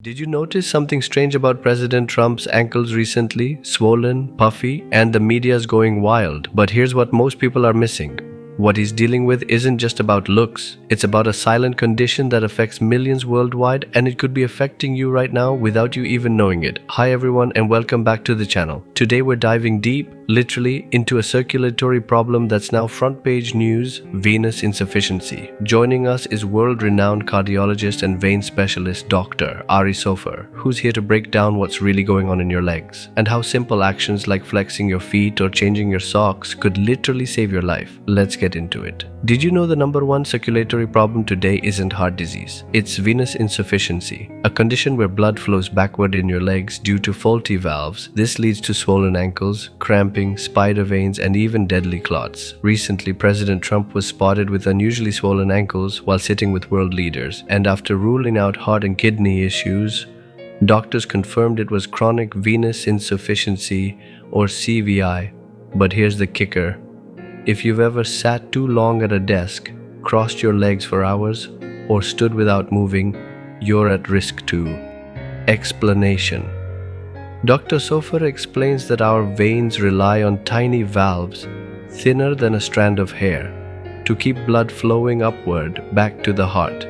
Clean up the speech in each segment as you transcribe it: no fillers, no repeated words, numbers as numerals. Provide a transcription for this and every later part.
Did you notice something strange about President Trump's ankles recently? Swollen, puffy, and the media's going wild. But here's what most people are missing. What he's dealing with isn't just about looks. It's about a silent condition that affects millions worldwide, and it could be affecting you right now without you even knowing it. Hi everyone, and welcome back to the channel. Today we're diving deep, literally, into a circulatory problem that's now front page news: venous insufficiency. Joining us is world-renowned cardiologist and vein specialist Dr. Ari Sofer, who's here to break down what's really going on in your legs and how simple actions like flexing your feet or changing your socks could literally save your life. Let's get into it. Did you know the number one circulatory problem today isn't heart disease? It's venous insufficiency, a condition where blood flows backward in your legs due to faulty valves. This leads to swollen ankles, cramping, spider veins, and even deadly clots. Recently, President Trump was spotted with unusually swollen ankles while sitting with world leaders, and after ruling out heart and kidney issues, doctors confirmed it was chronic venous insufficiency, or CVI. But here's the kicker. If you've ever sat too long at a desk, crossed your legs for hours, or stood without moving, you're at risk too. Explanation. Dr. Sofer explains that our veins rely on tiny valves, thinner than a strand of hair, to keep blood flowing upward back to the heart.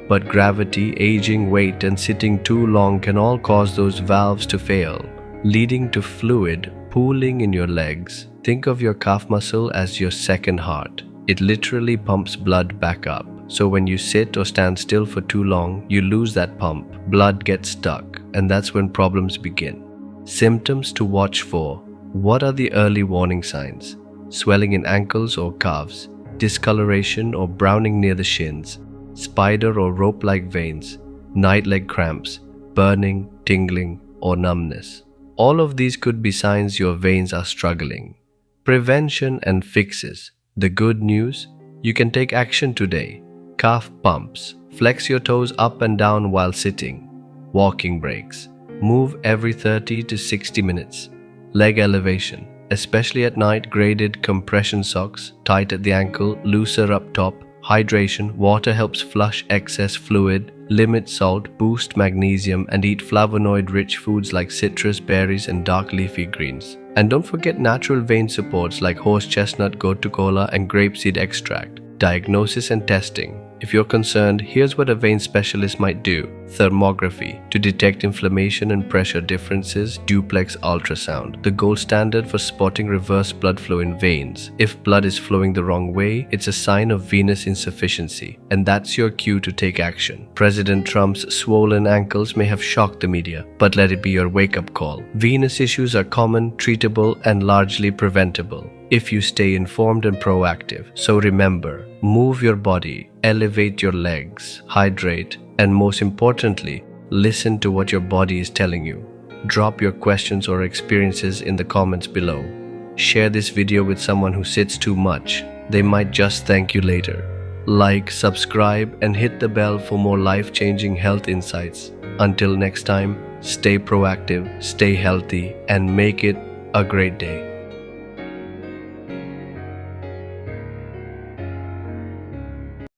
But gravity, aging, weight, and sitting too long can all cause those valves to fail, leading to fluid pooling in your legs. Think of your calf muscle as your second heart. It literally pumps blood back up. So when you sit or stand still for too long, you lose that pump. Blood gets stuck, and that's when problems begin. Symptoms to watch for. What are the early warning signs? Swelling in ankles or calves, discoloration or browning near the shins, spider or rope-like veins, night leg cramps, burning, tingling, or numbness. All of these could be signs your veins are struggling. Prevention and fixes. The good news? You can take action today. Calf pumps. Flex your toes up and down while sitting. Walking breaks. Move every 30 to 60 minutes. Leg elevation. Especially at night, graded compression socks, tight at the ankle, looser up top. Hydration. Water helps flush excess fluid. Limit salt, boost magnesium, and eat flavonoid-rich foods like citrus, berries, and dark leafy greens. And don't forget natural vein supports like horse chestnut, gotu, kola, and grapeseed extract. Diagnosis and testing. If you're concerned, here's what a vein specialist might do. Thermography to detect inflammation and pressure differences. Duplex ultrasound, the gold standard for spotting reverse blood flow in veins. If blood is flowing the wrong way, it's a sign of venous insufficiency, and that's your cue to take action. President Trump's swollen ankles may have shocked the media, but let it be your wake-up call. Venous issues are common, treatable, and largely preventable if you stay informed and proactive. So remember, move your body, elevate your legs, hydrate, and most importantly, listen to what your body is telling you. Drop your questions or experiences in the comments below. Share this video with someone who sits too much. They might just thank you later. Like, subscribe, and hit the bell for more life-changing health insights. Until next time, stay proactive, stay healthy, and make it a great day.